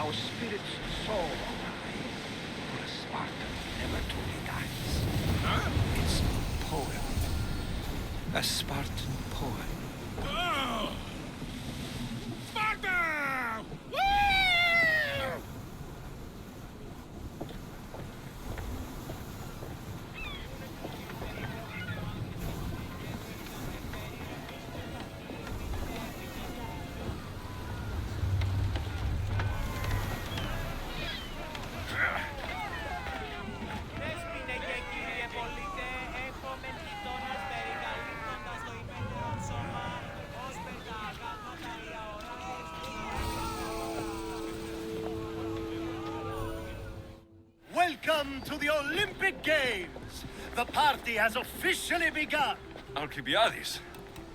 our spirit's soul on high. For a Spartan never truly dies. Huh? It's a poem. A Spartan poem. Oh! Sparta! Woo! Welcome to the Olympic Games! The party has officially begun! Alcibiades,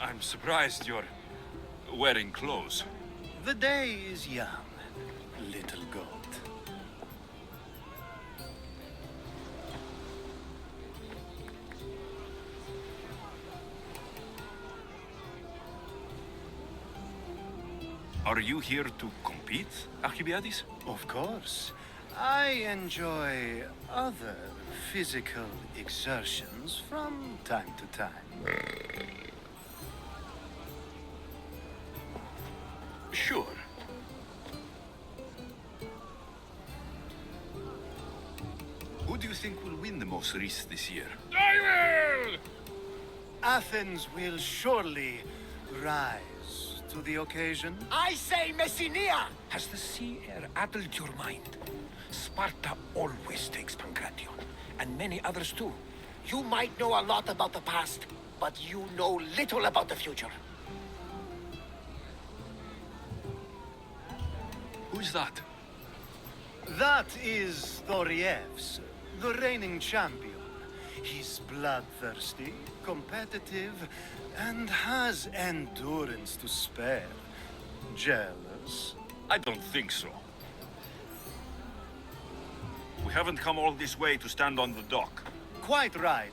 I'm surprised you're wearing clothes. The day is young, little goat. Are you here to compete, Alcibiades? Of course. I enjoy other physical exertions from time to time. Sure. Who do you think will win the most race this year? I will! Athens will surely rise to the occasion. I say Messinia! Has the sea air addled your mind? Sparta always takes Pancration, and many others too. You might know a lot about the past, but you know little about the future. Who's that? That is Thorievs, the reigning champion. He's bloodthirsty, competitive, and has endurance to spare. Jealous? I don't think so. We haven't come all this way to stand on the dock. Quite right.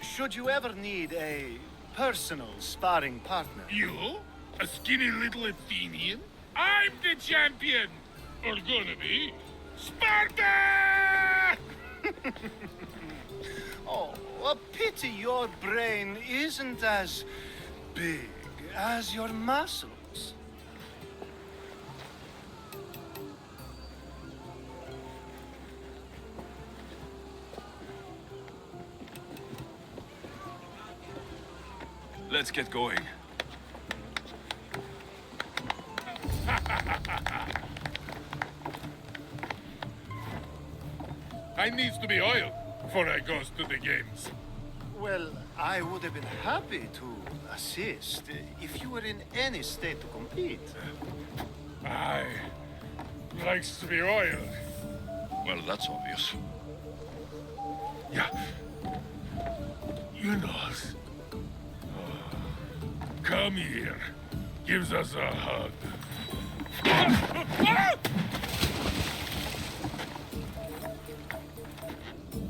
Should you ever need a personal sparring partner? You? A skinny little Athenian? I'm the champion! Or gonna be. Sparta! Oh, a pity your brain isn't as big as your muscles. Let's get going. I needs to be oiled before I goes to the games. Well, I would have been happy to assist if you were in any state to compete. I likes to be oiled. Well, that's obvious. Yeah. You know. Come here. Gives us a hug.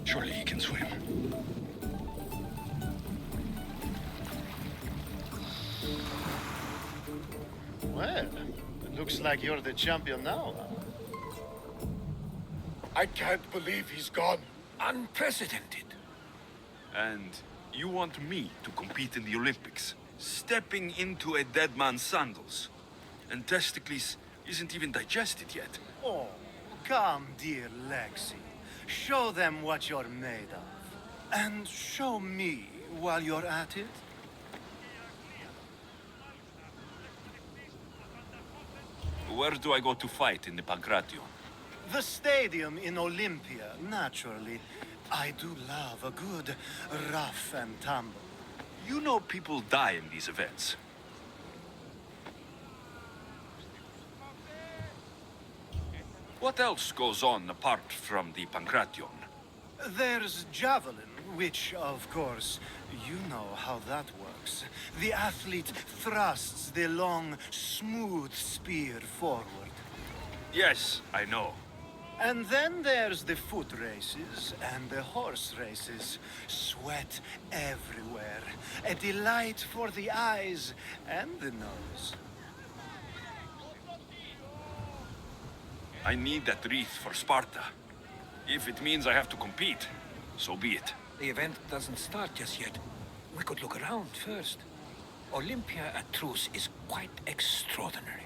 Surely he can swim. Well, it looks like you're the champion now. I can't believe he's gone. Unprecedented. And you want me to compete in the Olympics? Stepping into a dead man's sandals. And Testicles isn't even digested yet. Oh, come, dear Lexi. Show them what you're made of. And show me while you're at it. Where do I go to fight in the Pancration? The stadium in Olympia, naturally. I do love a good rough and tumble. You know people die in these events. What else goes on apart from the Pancration? There's javelin, which, of course, you know how that works. The athlete thrusts the long, smooth spear forward. Yes, I know. And then there's the foot races and the horse races. Sweat everywhere. A delight for the eyes and the nose. I need that wreath for Sparta. If it means I have to compete, so be it. The event doesn't start just yet. We could look around first. Olympia at truce is quite extraordinary.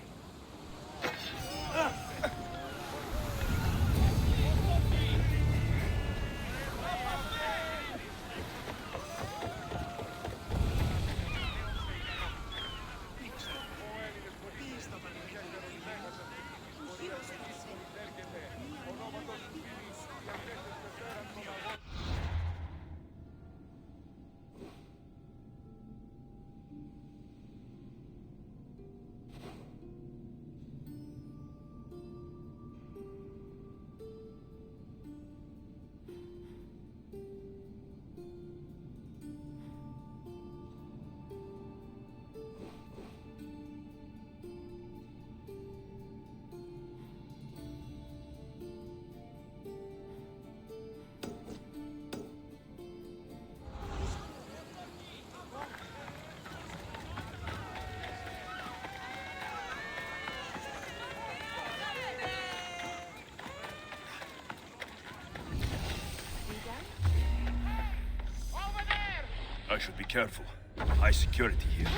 I should be careful. High security here.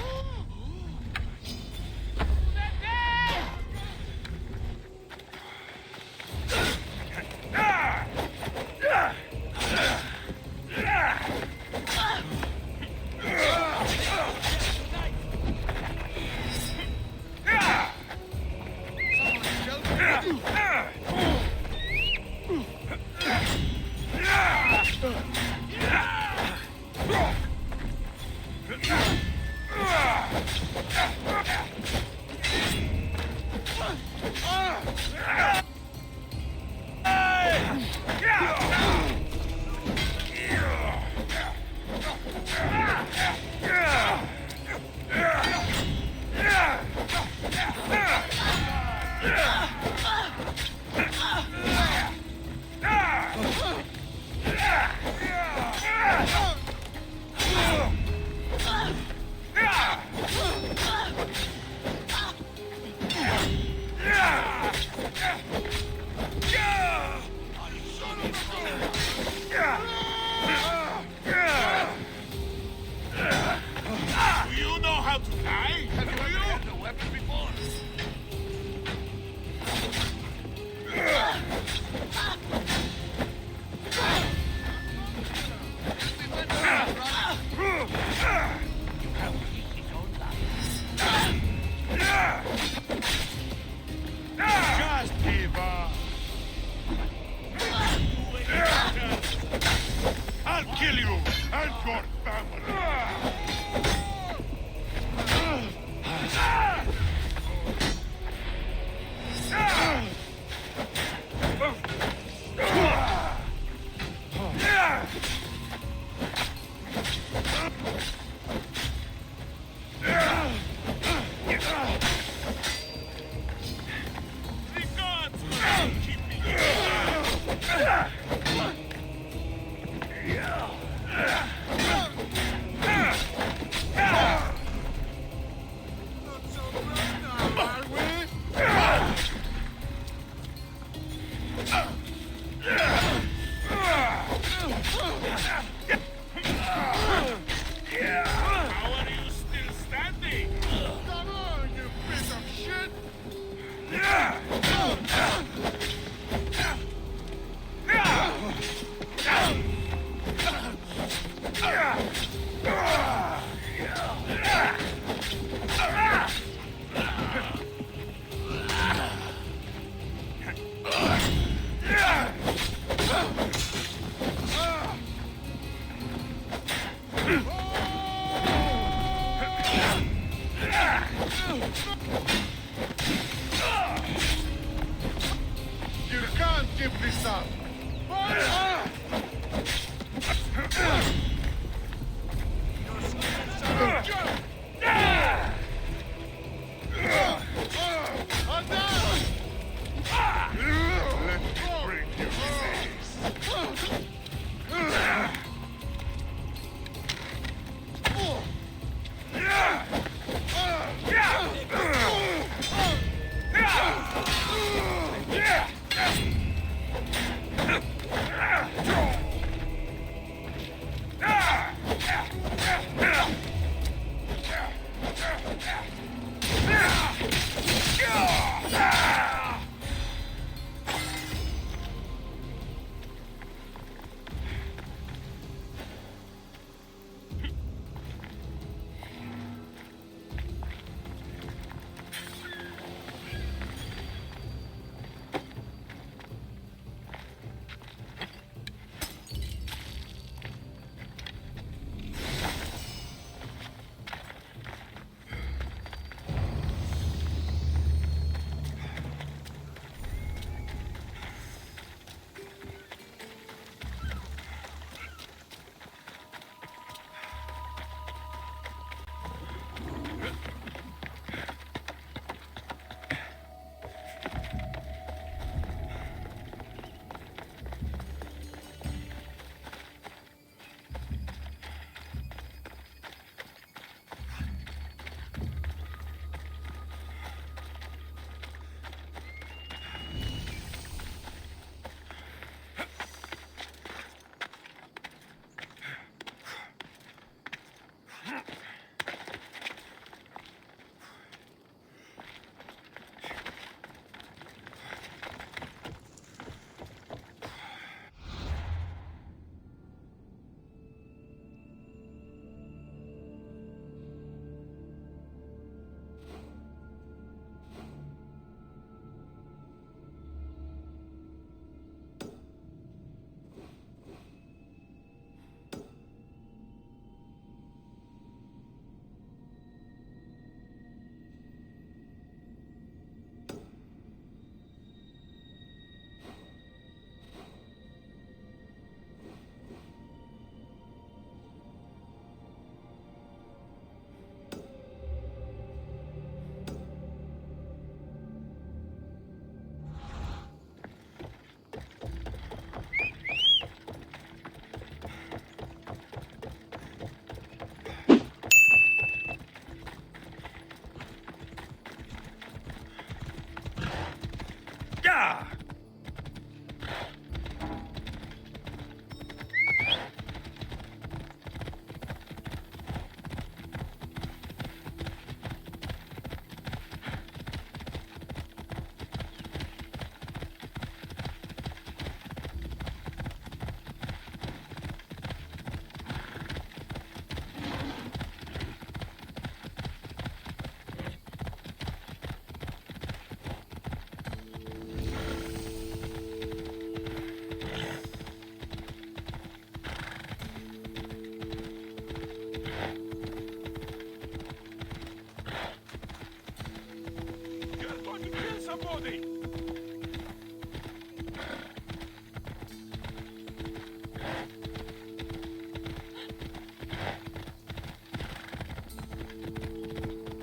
Somebody!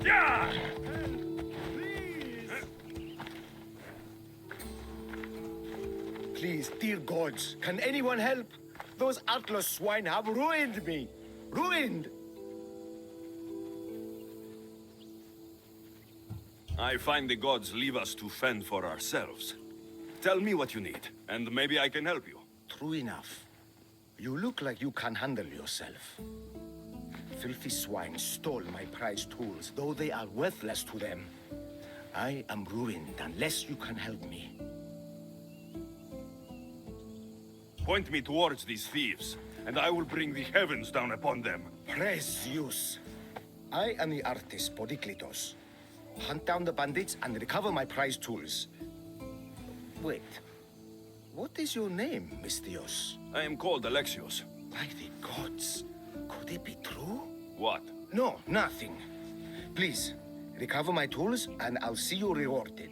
Yeah! Please, dear gods, can anyone help? Those Atlas swine have ruined me. Ruined! I find the gods leave us to fend for ourselves. Tell me what you need, and maybe I can help you. True enough. You look like you can handle yourself. Filthy swine stole my prized tools, though they are worthless to them. I am ruined unless you can help me. Point me towards these thieves, and I will bring the heavens down upon them. Praise Zeus. I am the artist Podiklitos. Hunt down the bandits and recover my prized tools. Wait. What is your name, Mystios? I am called Alexios. By the gods. Could it be true? What? No, nothing. Please, recover my tools and I'll see you rewarded.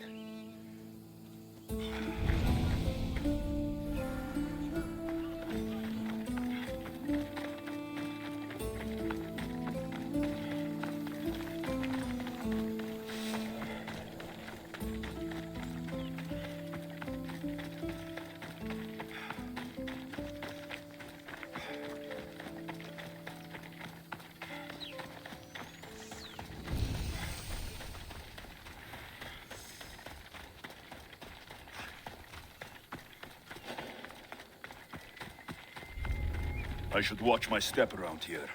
I should watch my step around here.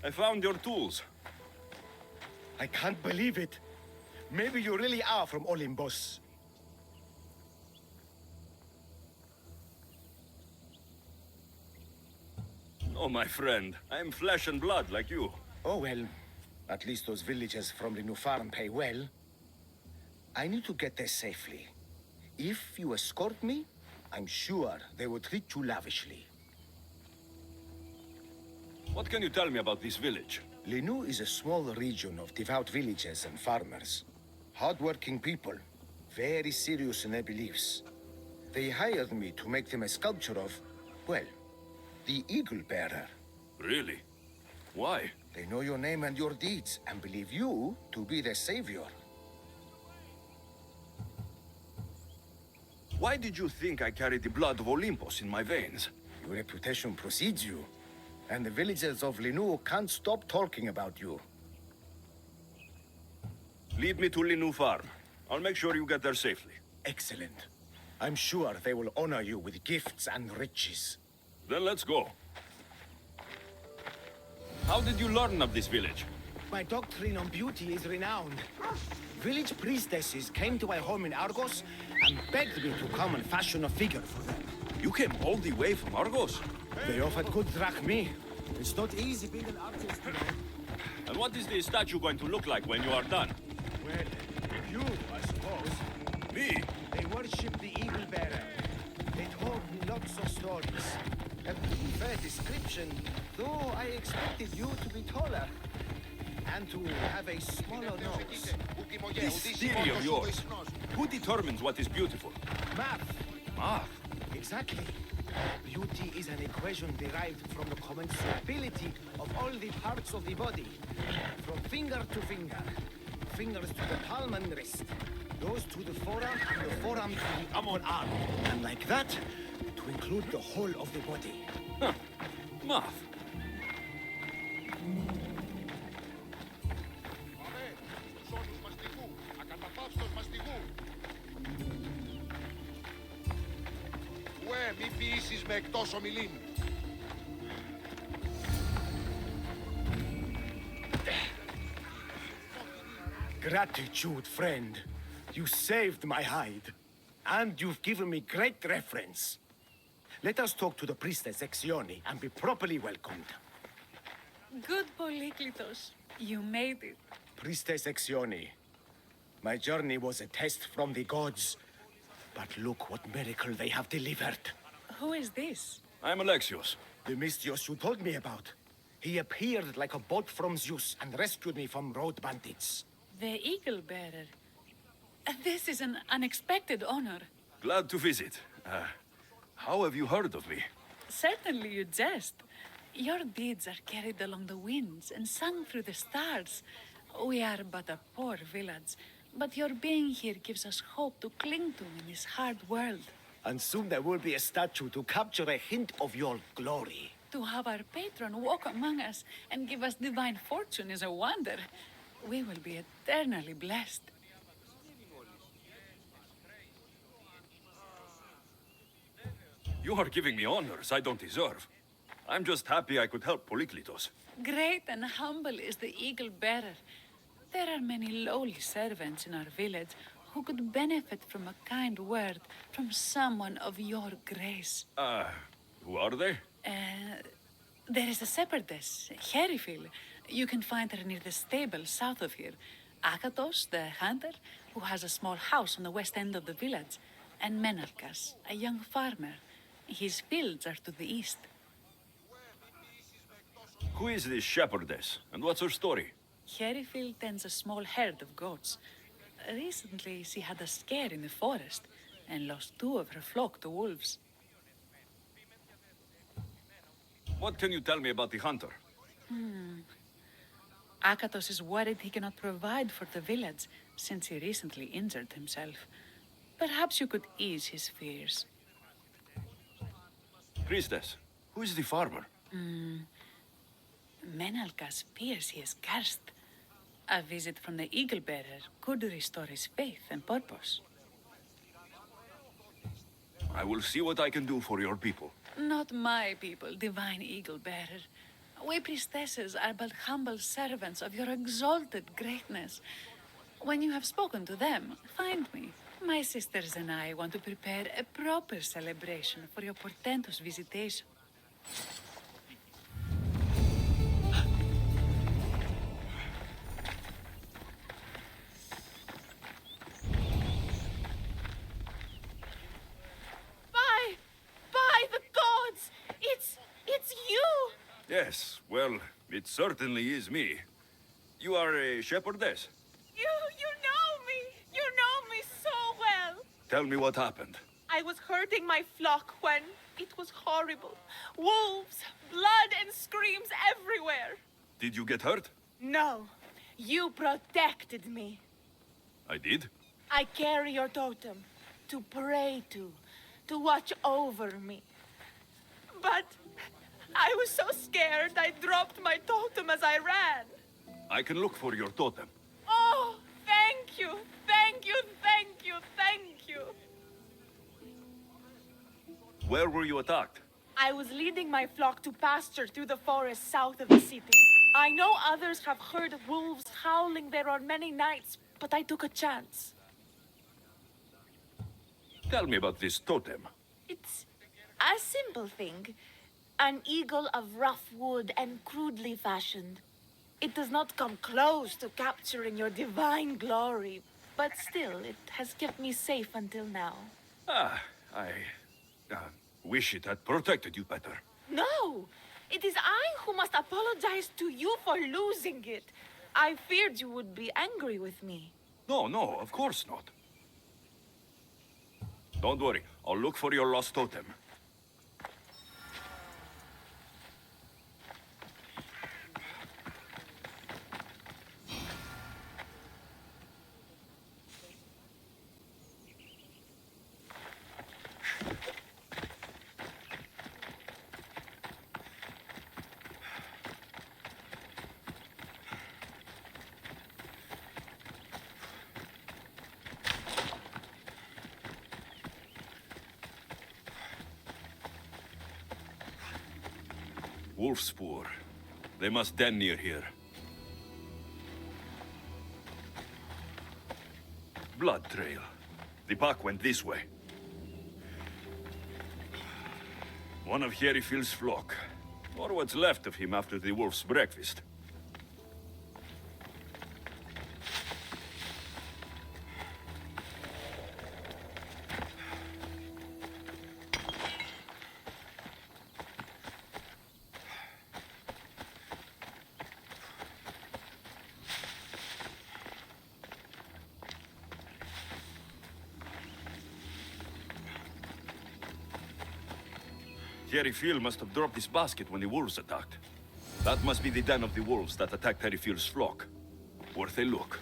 I found your tools. I can't believe it. Maybe you really are from Olympus. Oh, my friend. I am flesh and blood like you. Oh, well, at least those villagers from the new farm pay well. I need to get there safely. If you escort me, I'm sure they will treat you lavishly. What can you tell me about this village? Linu is a small region of devout villagers and farmers. Hard-working people, very serious in their beliefs. They hired me to make them a sculpture of, well, the Eagle Bearer. Really? Why? They know your name and your deeds, and believe you to be their savior. Why did you think I carried the blood of Olympus in my veins? Your reputation precedes you, and the villagers of Linu can't stop talking about you. Lead me to Linu Farm. I'll make sure you get there safely. Excellent. I'm sure they will honor you with gifts and riches. Then let's go. How did you learn of this village? My doctrine on beauty is renowned. Village priestesses came to my home in Argos and begged me to come and fashion a figure for them. You came all the way from Argos? They offered good drachmi. It's not easy being an artist, you know. And what is the statue going to look like when you are done? Well, you, I suppose. Me? They worship the Eagle Bearer. They told me lots of stories. A pretty fair description, though I expected you to be taller. And to have a smaller nose. This theory of yours. Who determines what is beautiful? Math. Math? Exactly. Beauty is an equation derived from the commensurability of all the parts of the body. From finger to finger. Fingers to the palm and wrist. Those to the forearm and the forearm to the upper arm. And like that, to include the whole of the body. Huh. Math. Μη ποιήσεις με εκτός ομιλήν. Gratitude, friend. You saved my hide. And you've given me great reference. Let us talk to the priestess Exioni and be properly welcomed. Good, Polyklitos. You made it. Priestess Exioni, My journey was a test from the gods. But look what miracle they have delivered. Who is this? I'm Alexios. The Mystios you told me about. He appeared like a bolt from Zeus and rescued me from road bandits. The Eagle Bearer. This is an unexpected honor. Glad to visit. How have you heard of me? Certainly you jest. Your deeds are carried along the winds and sung through the stars. We are but a poor village, but your being here gives us hope to cling to in this hard world. And soon there will be a statue to capture a hint of your glory. To have our patron walk among us and give us divine fortune is a wonder. We will be eternally blessed. You are giving me honors I don't deserve. I'm just happy I could help Polyklitos. Great and humble is the Eagle Bearer. There are many lowly servants in our village who could benefit from a kind word from someone of your grace. Who are they? There is a shepherdess, Herifil. You can find her near the stable south of here. Akatos, the hunter, who has a small house on the west end of the village. And Menalkas, a young farmer. His fields are to the east. Who is this shepherdess, and what's her story? Herifil tends a small herd of goats. Recently, she had a scare in the forest and lost 2 of her flock to wolves. What can you tell me about the hunter? Akatos is worried he cannot provide for the village since he recently injured himself. Perhaps you could ease his fears. Christes, who is the farmer? Menalkas fears he is cursed. A visit from the Eagle Bearer could restore his faith and purpose. I will see what I can do for your people. Not my people, divine Eagle Bearer. We priestesses are but humble servants of your exalted greatness. When you have spoken to them, find me. My sisters and I want to prepare a proper celebration for your portentous visitation. By the gods! It's you! Yes, well, it certainly is me. You are a shepherdess. You know me! You know me so well! Tell me what happened. I was herding my flock when it was horrible. Wolves, blood and screams everywhere. Did you get hurt? No, you protected me. I did. I carry your totem to pray to watch over me. But I was so scared I dropped my totem as I ran. I can look for your totem. Oh, thank you, thank you, thank you, thank you. Where were you attacked? I was leading my flock to pasture through the forest south of the city. I know others have heard wolves howling there on many nights, but I took a chance. Tell me about this totem. It's a simple thing. An eagle of rough wood and crudely fashioned. It does not come close to capturing your divine glory, but still, it has kept me safe until now. I wish it had protected you better. No! It is I who must apologize to you for losing it. I feared you would be angry with me. No, of course not. Don't worry, I'll look for your lost totem. Wolfspoor. They must den near here. Blood trail. The pack went this way. One of Herifil's flock. Or what's left of him after the wolf's breakfast. Harryfield must have dropped his basket when the wolves attacked. That must be the den of the wolves that attacked Harryfield's flock. Worth a look.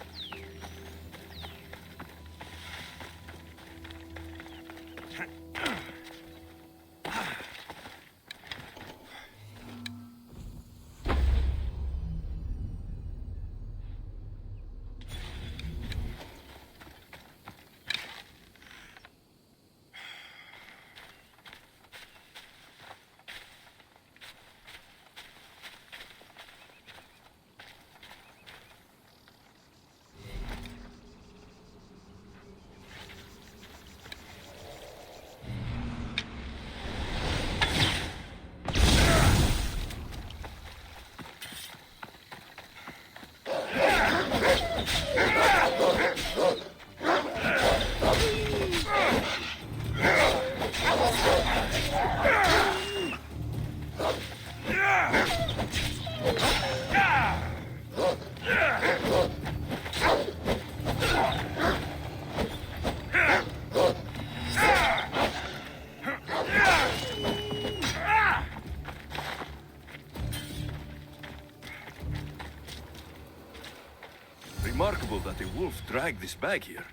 Remarkable that a wolf dragged this bag here.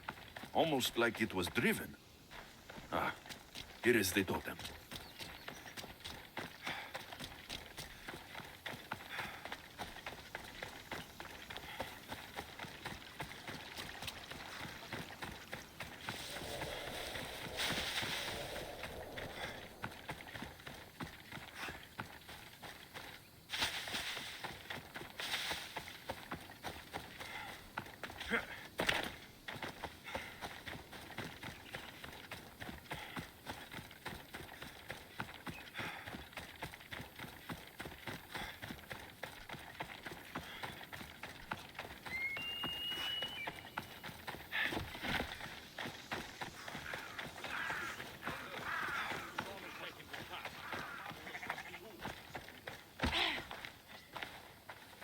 Almost like it was driven. Ah, here is the totem.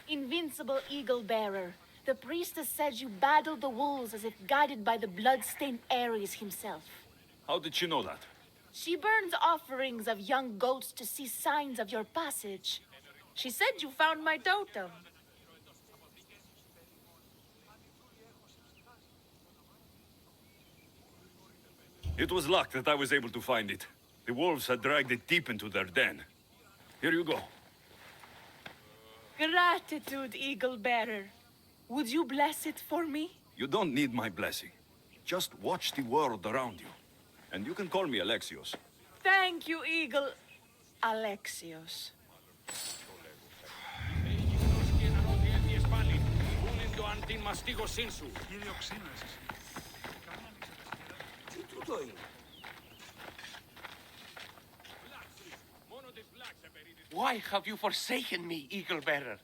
Invincible eagle bearer, the priestess said you battled the wolves as if guided by the blood-stained Ares himself. How did she know that? She burns offerings of young goats to see signs of your passage. She said you found my totem. It was luck that I was able to find it. The wolves had dragged it deep into their den. Here you go. Gratitude, eagle bearer. Would you bless it for me? You don't need my blessing. Just watch the world around you. And you can call me Alexios. Thank you, eagle Alexios. Why have you forsaken me, Eagle Bearer?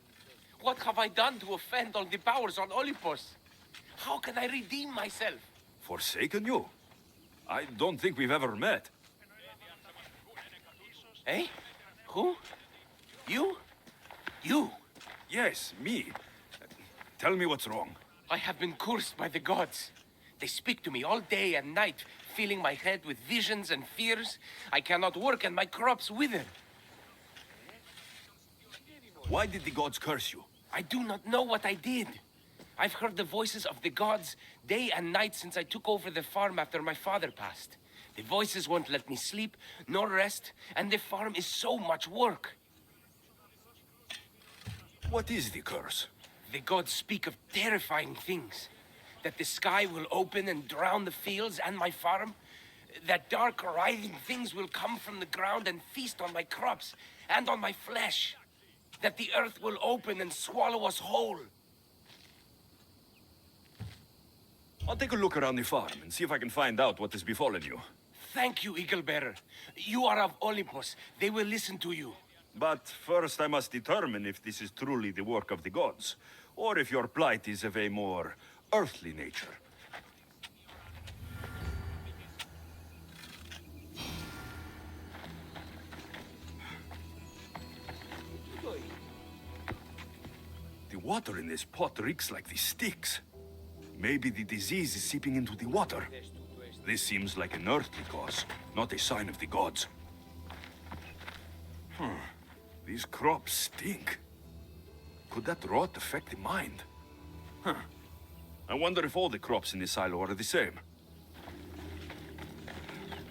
What have I done to offend all the powers on Olympus? How can I redeem myself? Forsaken you? I don't think we've ever met. Eh? Who? You? You? Yes, me. Tell me what's wrong. I have been cursed by the gods. They speak to me all day and night, filling my head with visions and fears. I cannot work and my crops wither. Why did the gods curse you? I do not know what I did. I've heard the voices of the gods day and night since I took over the farm after my father passed. The voices won't let me sleep, nor rest, and the farm is so much work. What is the curse? The gods speak of terrifying things. That the sky will open and drown the fields and my farm. That dark, writhing things will come from the ground and feast on my crops and on my flesh. That the earth will open and swallow us whole. I'll take a look around the farm and see if I can find out what has befallen you. Thank you, Eagle Bearer. You are of Olympus. They will listen to you. But first I must determine if this is truly the work of the gods, or if your plight is of a more earthly nature. The water in this pot reeks like the sticks. Maybe the disease is seeping into the water. This seems like an earthly cause, not a sign of the gods. These crops stink. Could that rot affect the mind? Huh. I wonder if all the crops in this silo are the same.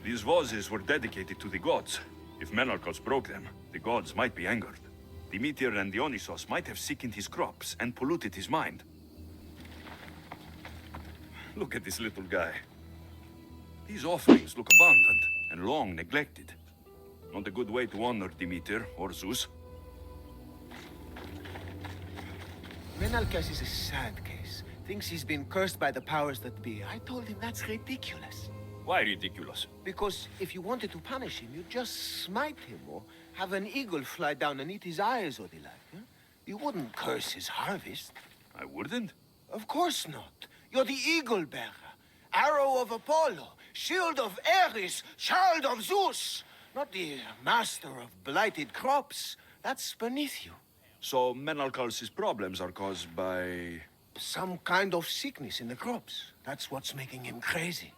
These vases were dedicated to the gods. If Menalcos broke them, the gods might be angered. Demeter and Dionysos might have sickened his crops and polluted his mind. Look at this little guy. These offerings look abundant and long neglected. Not a good way to honor Demeter or Zeus. Menalcas is a sad case. Thinks he's been cursed by the powers that be. I told him that's ridiculous. Why ridiculous? Because if you wanted to punish him, you'd just smite him or have an eagle fly down and eat his eyes or the like. Huh? You wouldn't curse his harvest. I wouldn't? Of course not. You're the eagle bearer. Arrow of Apollo. Shield of Ares. Child of Zeus. Not the master of blighted crops. That's beneath you. So Menalcos' problems are caused by... Some kind of sickness in the crops. That's what's making him crazy.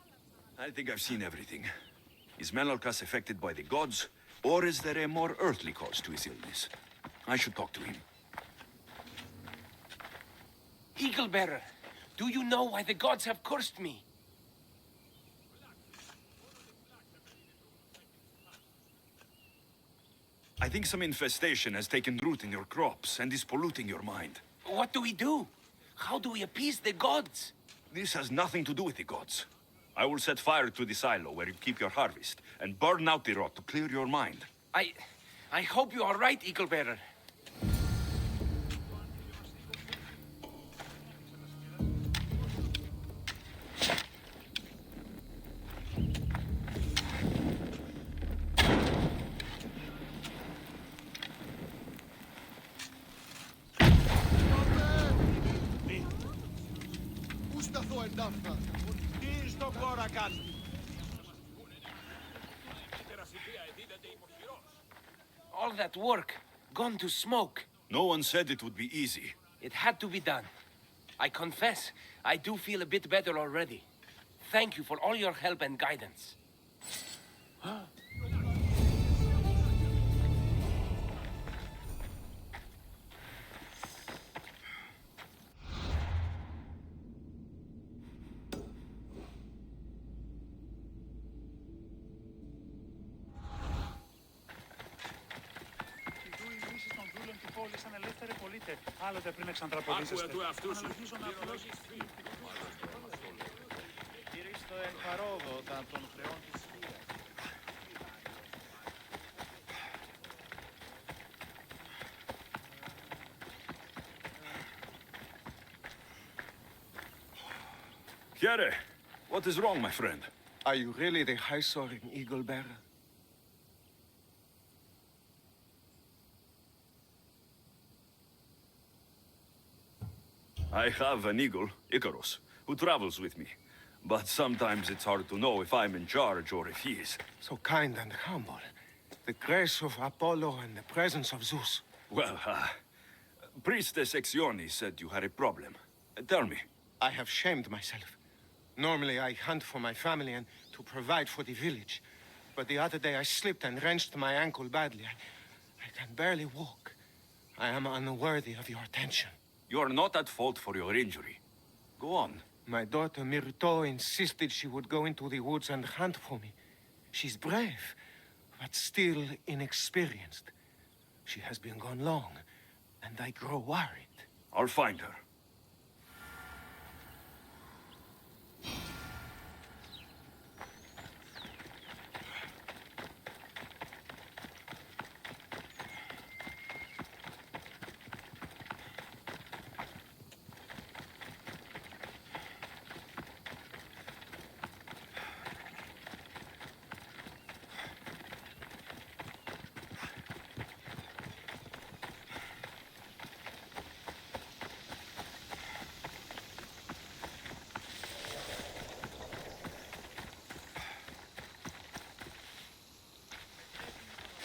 I think I've seen everything. Is Menalcos affected by the gods, or is there a more earthly cause to his illness? I should talk to him. Eagle Bearer, do you know why the gods have cursed me? I think some infestation has taken root in your crops and is polluting your mind. What do we do? How do we appease the gods? This has nothing to do with the gods. I will set fire to the silo where you keep your harvest, and burn out the rot to clear your mind. I hope you are right, Eagle Bearer. Πού σταθώ εντάφτα? Τι στον κόρα κάνει? All that work, gone to smoke. No one said it would be easy. It had to be done. I confess, I do feel a bit better already. Thank you for all your help and guidance. Άλλοτε πριν εξαντραποδίσεστε. Κυρίστο εν παρόδο των χρεών της χείρας. Chiere, what is wrong, my friend? Are you really the high-soaring eagle bearer? I have an eagle, Icarus, who travels with me. But sometimes it's hard to know if I'm in charge or if he is. So kind and humble. The grace of Apollo and the presence of Zeus. Well, Priestess Exione said you had a problem. Tell me. I have shamed myself. Normally I hunt for my family and to provide for the village. But the other day I slipped and wrenched my ankle badly. I can barely walk. I am unworthy of your attention. You are not at fault for your injury. Go on. My daughter Myrto insisted she would go into the woods and hunt for me. She's brave, but still inexperienced. She has been gone long, and I grow worried. I'll find her.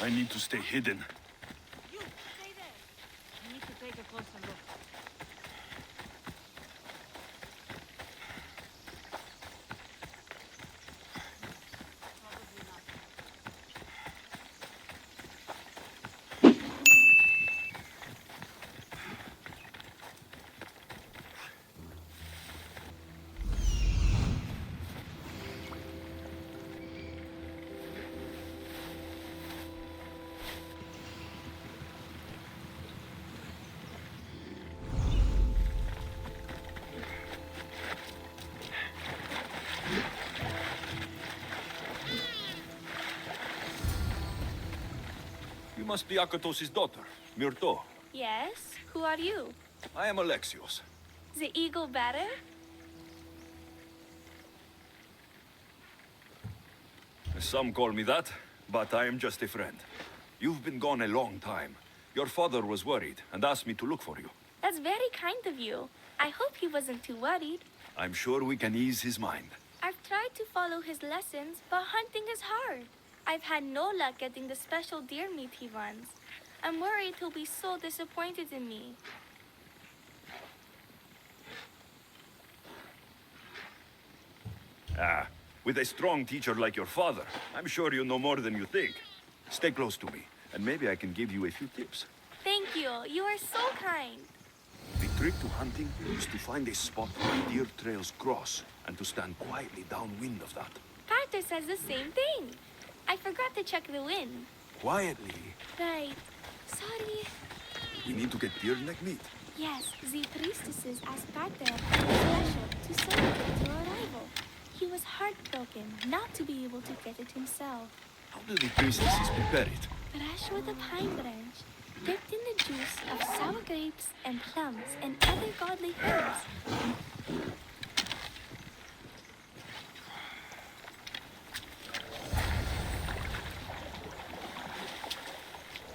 I need to stay hidden. You, stay there. I need to take a closer look. Probably not. must be Akatos' daughter, Myrto. Yes? Who are you? I am Alexios. The eagle bearer? Some call me that, but I am just a friend. You've been gone a long time. Your father was worried and asked me to look for you. That's very kind of you. I hope he wasn't too worried. I'm sure we can ease his mind. I've tried to follow his lessons, but hunting is hard. I've had no luck getting the special deer meat he wants. I'm worried he'll be so disappointed in me. With a strong teacher like your father, I'm sure you know more than you think. Stay close to me, and maybe I can give you a few tips. Thank you. You are so kind. The trick to hunting is to find a spot where deer trails cross, and to stand quietly downwind of that. Carter says the same thing. I forgot to check the wind. Quietly. Right. Sorry. We need to get deer neck meat. Yes, the priestesses asked Carter pleasure to celebrate your arrival. He was heartbroken not to be able to get it himself. How do the priestesses prepare it? Fresh with a pine branch, dipped in the juice of sour grapes and plums and other godly herbs.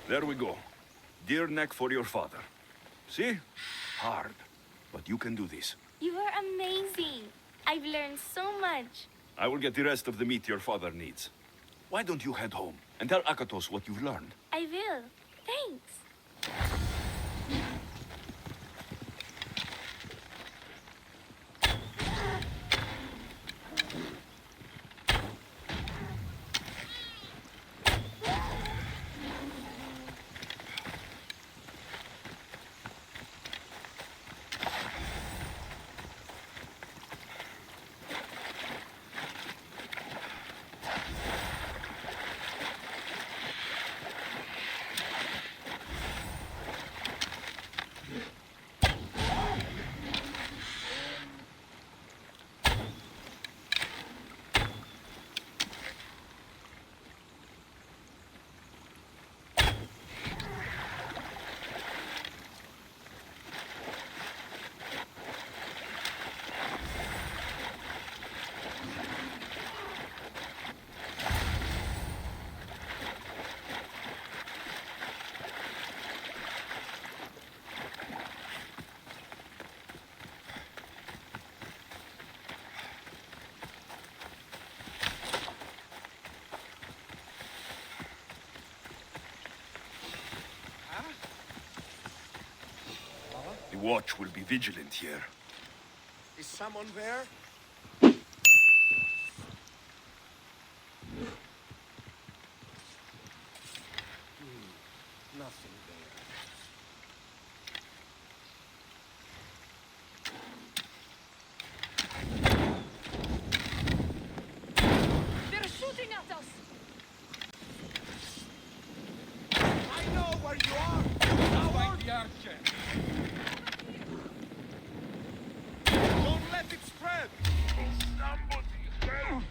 There we go. Deer neck for your father. See? Hard. But you can do this. You are amazing. I've learned so much. I will get the rest of the meat your father needs. Why don't you head home and tell Akatos what you've learned? I will. Thanks. The watch will be vigilant here. Is someone there? Nothing there. They're shooting at us! I know where you are! Now find the archer. Don't let it spread! Somebody help me.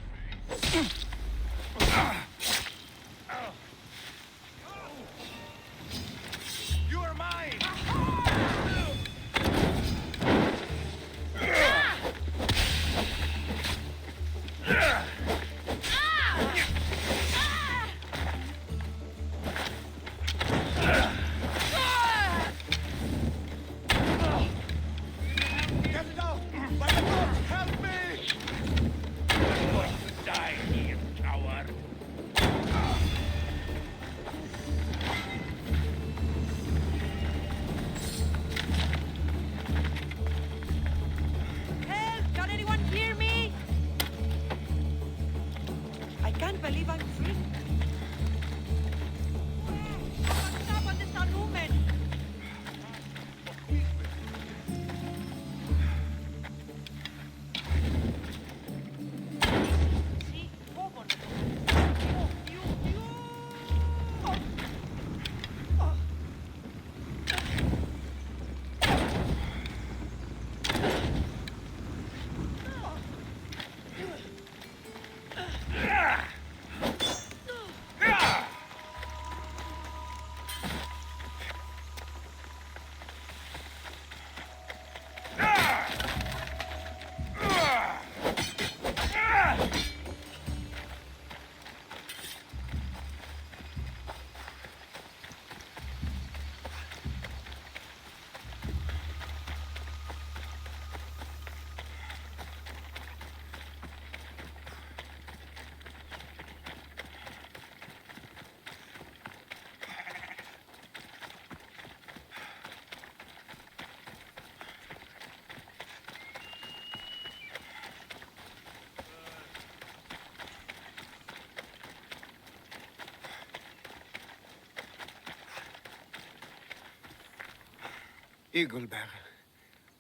Eaglebearer,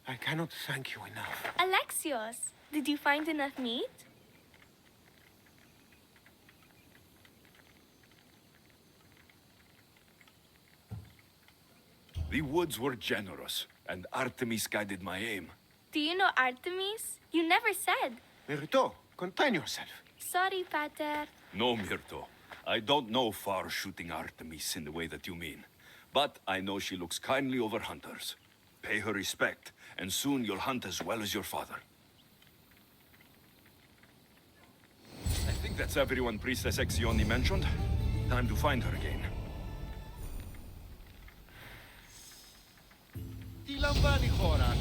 I cannot thank you enough. Alexios, did you find enough meat? The woods were generous, and Artemis guided my aim. Do you know Artemis? You never said. Myrto, contain yourself. Sorry, Pater. No, Myrto. I don't know far-shooting Artemis in the way that you mean. But I know she looks kindly over hunters. Pay her respect, and soon you'll hunt as well as your father. I think that's everyone Priestess Exioni mentioned. Time to find her again. Τι λαμβάνει η χώρα?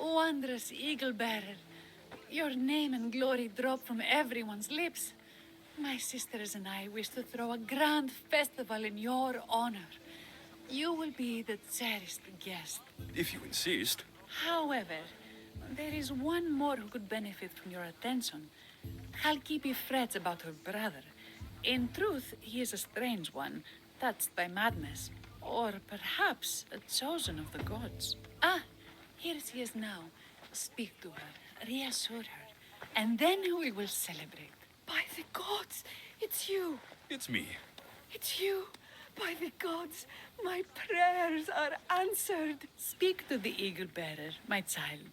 Wondrous Eagle-bearer, your name and glory drop from everyone's lips. My sisters and I wish to throw a grand festival in your honor. You will be the cherished guest. If you insist. However, there is one more who could benefit from your attention. Halkipi frets about her brother. In truth, he is a strange one, touched by madness. Or perhaps a chosen of the gods. Ah, here she is now. Speak to her, reassure her, and then we will celebrate. By the gods, it's you. It's me. It's you. By the gods, my prayers are answered. Speak to the eagle-bearer, my child.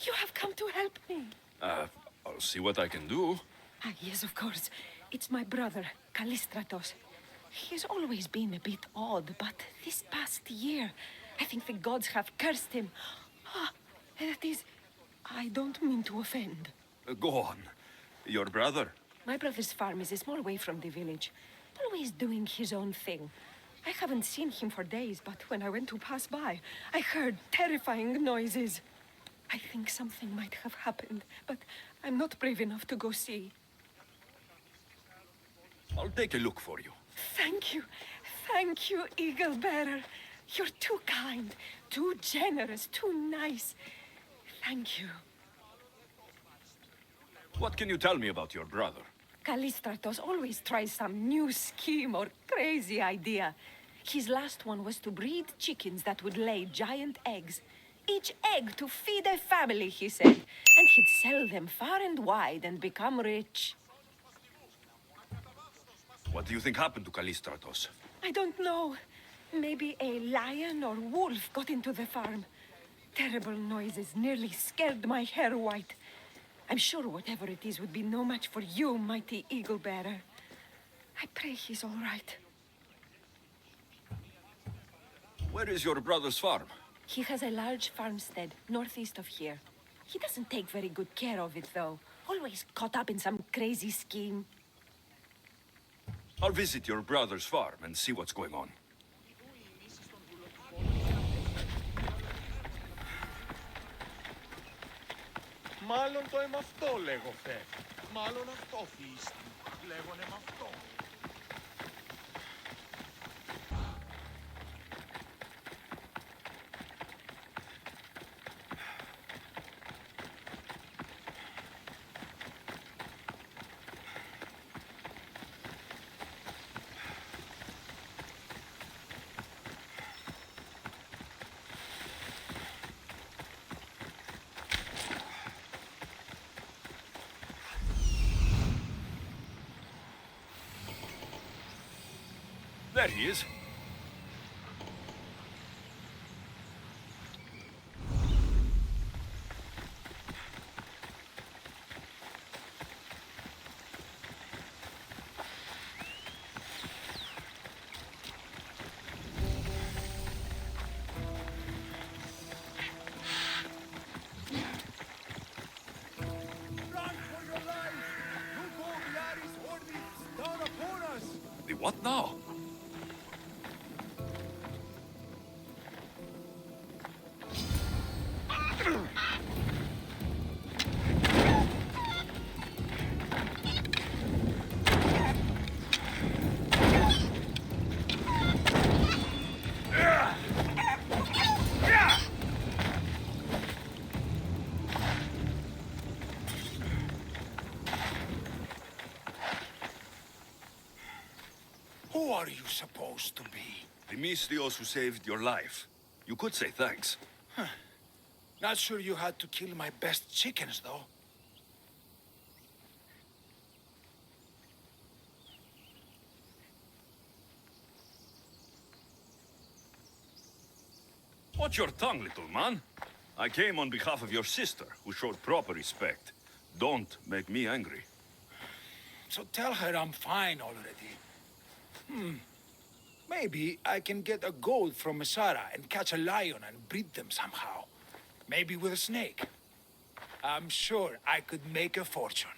You have come to help me. I'll see what I can do. Ah, yes, of course. It's my brother, Callistratos. He's always been a bit odd, but this past year, I think the gods have cursed him. Ah, that is, I don't mean to offend. Go on. Your brother? My brother's farm is a small way from the village. Always doing his own thing. I haven't seen him for days, but when I went to pass by, I heard terrifying noises. I think something might have happened, but I'm not brave enough to go see. I'll take a look for you. Thank you. Thank you, Eagle Bearer. You're too kind, too generous, too nice. Thank you. What can you tell me about your brother? Callistratos always tries some new scheme or crazy idea. His last one was to breed chickens that would lay giant eggs. Each egg to feed a family, he said. And he'd sell them far and wide and become rich. What do you think happened to Callistratos? I don't know. Maybe a lion or wolf got into the farm. Terrible noises nearly scared my hair white. I'm sure whatever it is would be no match for you, mighty eagle bearer. I pray he's all right. Where is your brother's farm? He has a large farmstead northeast of here. He doesn't take very good care of it, though. Always caught up in some crazy scheme. I'll visit your brother's farm and see what's going on. Μάλλον το αίμα αυτό λέγω, Φε. Μάλλον αυτό, φίστη. Λέγονε με αυτό. There he is. What now? Who are you supposed to be? The Mystios who saved your life. You could say thanks. Not sure you had to kill my best chickens, though. Watch your tongue, little man. I came on behalf of your sister, who showed proper respect. Don't make me angry. So tell her I'm fine already. Maybe I can get a gold from Masara and catch a lion and breed them somehow. Maybe with a snake. I'm sure I could make a fortune.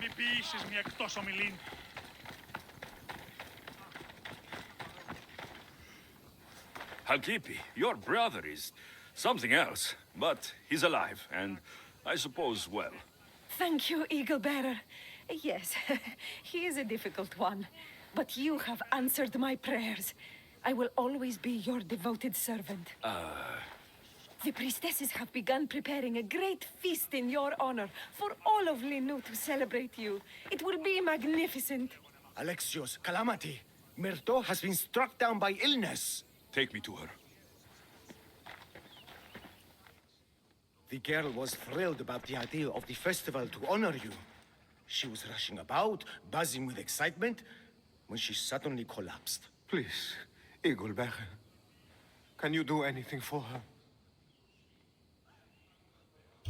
Μη ποιήσεις μια εκτός ομιλήν. Halkipi, your brother is something else, but he's alive, and I suppose well. Thank you, Eagle Bearer. Yes, he is a difficult one, but you have answered my prayers. I will always be your devoted servant. The priestesses have begun preparing a great feast in your honor for all of Linu to celebrate you. It will be magnificent. Alexios, calamity. Myrto has been struck down by illness. Take me to her. The girl was thrilled about the idea of the festival to honor you. She was rushing about, buzzing with excitement, when she suddenly collapsed. Please, Eagle Bearer. Can you do anything for her?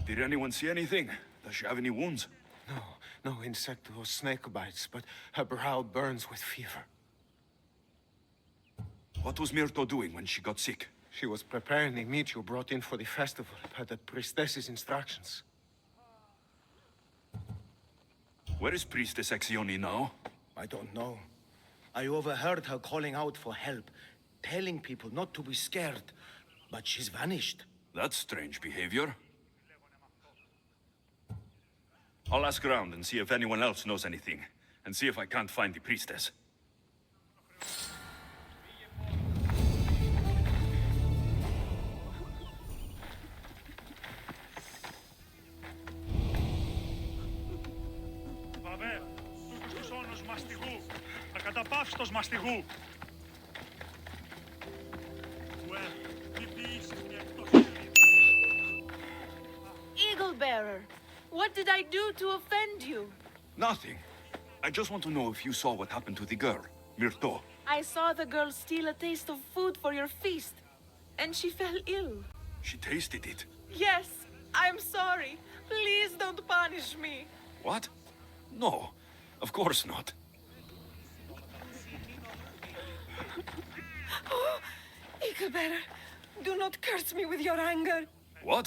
Did anyone see anything? Does she have any wounds? No insect or snake bites, but her brow burns with fever. What was Myrto doing when she got sick? She was preparing the meat you brought in for the festival, per the priestess's instructions. Where is Priestess Exioni now? I don't know. I overheard her calling out for help, telling people not to be scared, but she's vanished. That's strange behavior. I'll ask around and see if anyone else knows anything, and see if I can't find the priestess. Βαβέ, τους όνους μαστιγού, ακαταπαύστος μαστιγού. Μη ποιήσεις μια εκτός ομιλήν. Eagle Bearer, what did I do to offend you? Nothing. I just want to know if you saw what happened to the girl, Myrto. I saw the girl steal a taste of food for your feast, and she fell ill. She tasted it. Yes, I'm sorry. Please don't punish me. What? No, of course not. Eagle Bearer, do not curse me with your anger. What?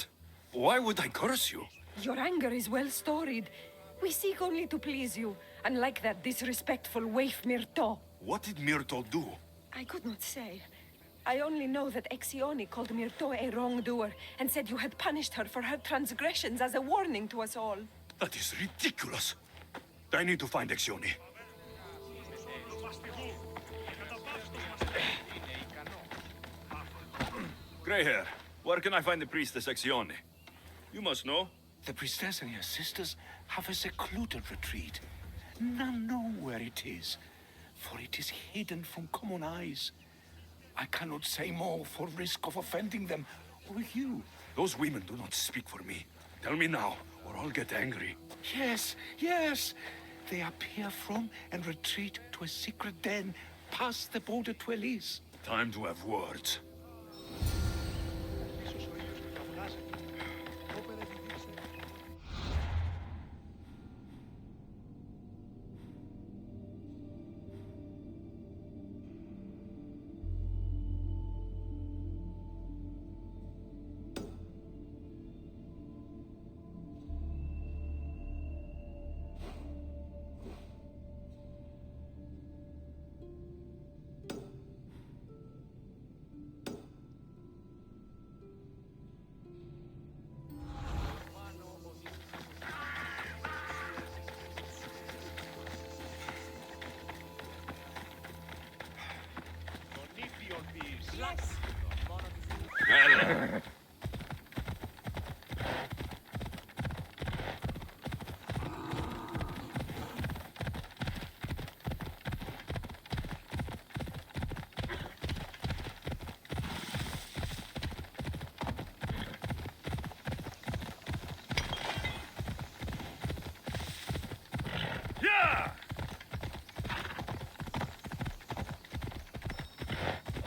Why would I curse you? Your anger is well storied. We seek only to please you, unlike that disrespectful waif Myrto. What did Myrtle do? I could not say. I only know that Exione called Myrto a wrongdoer and said you had punished her for her transgressions as a warning to us all. That is ridiculous. I need to find Exione. Grey hair, where can I find the priestess Exione? You must know. The priestess and her sisters have a secluded retreat. None know where it is, for it is hidden from common eyes. I cannot say more for risk of offending them or you. Those women do not speak for me. Tell me now, or I'll get angry. Yes, yes. They appear from and retreat to a secret den past the border to Elise. Time to have words.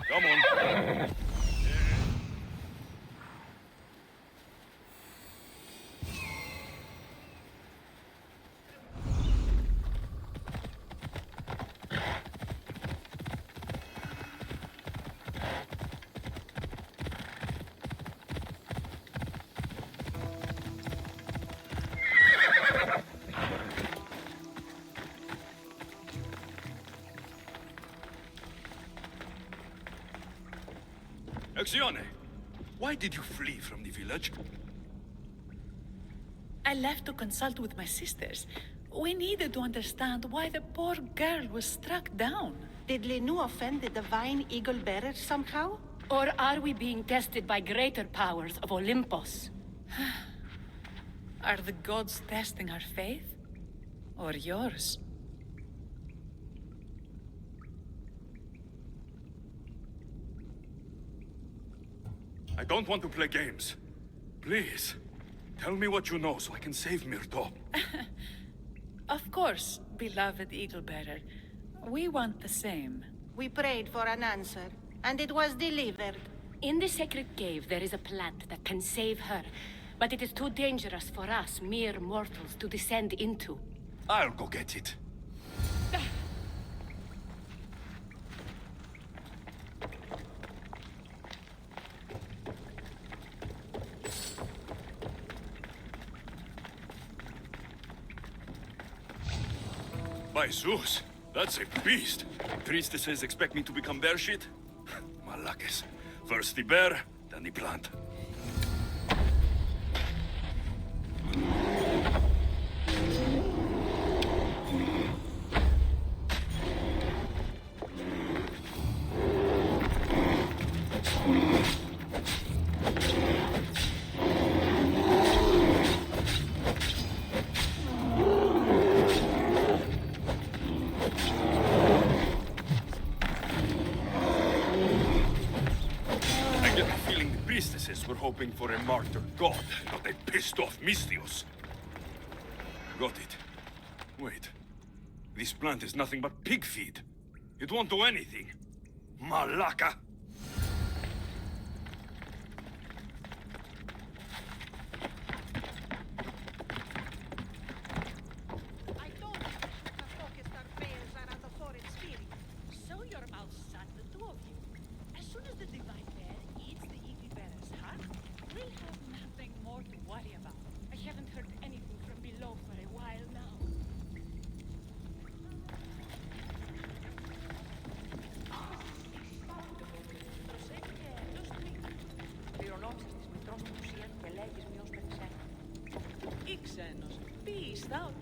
Come on. Exione, why did you flee from the village? I left to consult with my sisters. We needed to understand why the poor girl was struck down. Did Lenu offend the divine eagle bearer somehow? Or are we being tested by greater powers of Olympus? Are the gods testing our faith? Or yours? I don't want to play games. Please, tell me what you know so I can save Myrto. Of course, beloved Eagle Bearer. We want the same. We prayed for an answer, and it was delivered. In the sacred cave, there is a plant that can save her, but it is too dangerous for us, mere mortals, to descend into. I'll go get it. By Zeus, that's a beast. Priestesses expect me to become bear shit? Malakes. First the bear, then the plant. We're hoping for a martyr god, not a pissed-off Mystios. Got it. Wait. This plant is nothing but pig feed. It won't do anything. Malaka! I told you the focused our prayers around the foreign spirit. So your mouth shut, the two of you. As soon as the divine bear eats the eagle bearer's heart, we'll have nothing more to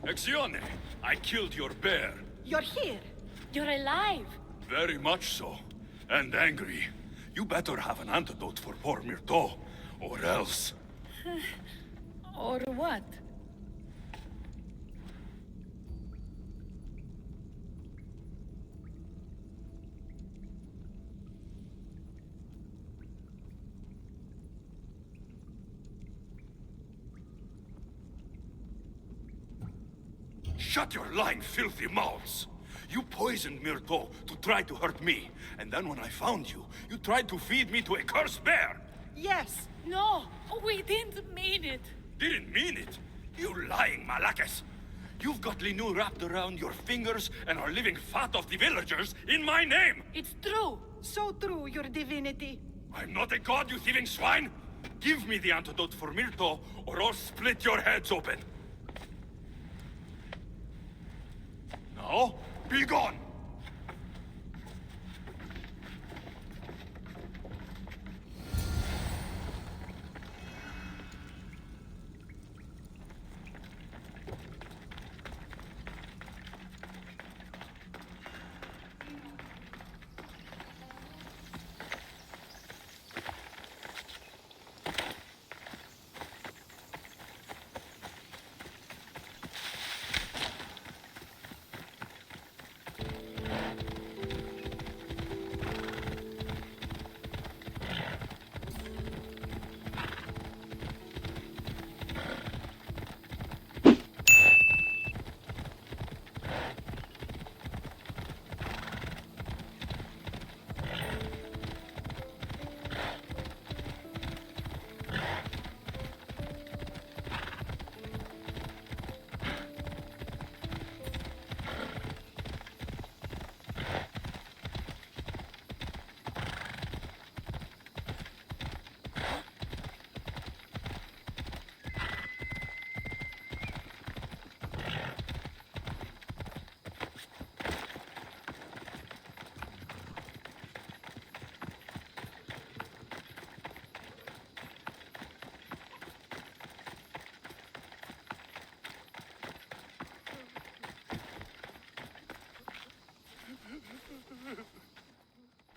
Exione! I killed your bear. You're here. You're alive. Very much so. And angry. You better have an antidote for poor Myrto, or else. Or what? Shut your lying, filthy mouths! You poisoned Myrto to try to hurt me, and then when I found you, you tried to feed me to a cursed bear! Yes. No, we didn't mean it. Didn't mean it! You lying Malakas! You've got Linu wrapped around your fingers and are living fat off the villagers in my name! It's true. So true, your divinity. I'm not a god, you thieving swine! Give me the antidote for Myrto, or I'll split your heads open! Now, be gone!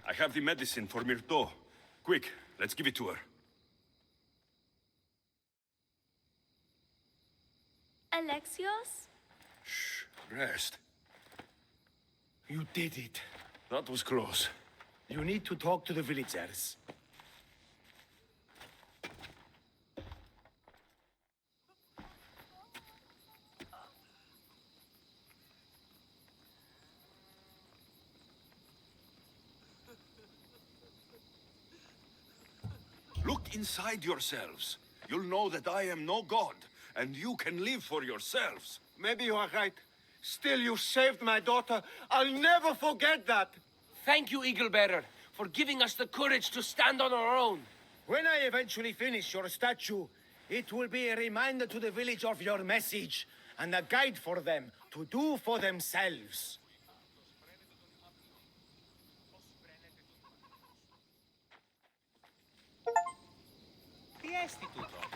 I have the medicine for Myrto. Quick, let's give it to her. Alexios? Shh, rest. You did it. That was close. You need to talk to the villagers. Look inside yourselves. You'll know that I am no god, and you can live for yourselves. Maybe you are right. Still, you saved my daughter. I'll never forget that. Thank you, Eagle Bearer, for giving us the courage to stand on our own. When I eventually finish your statue, it will be a reminder to the village of your message, and a guide for them to do for themselves. Τι έστι τούτο?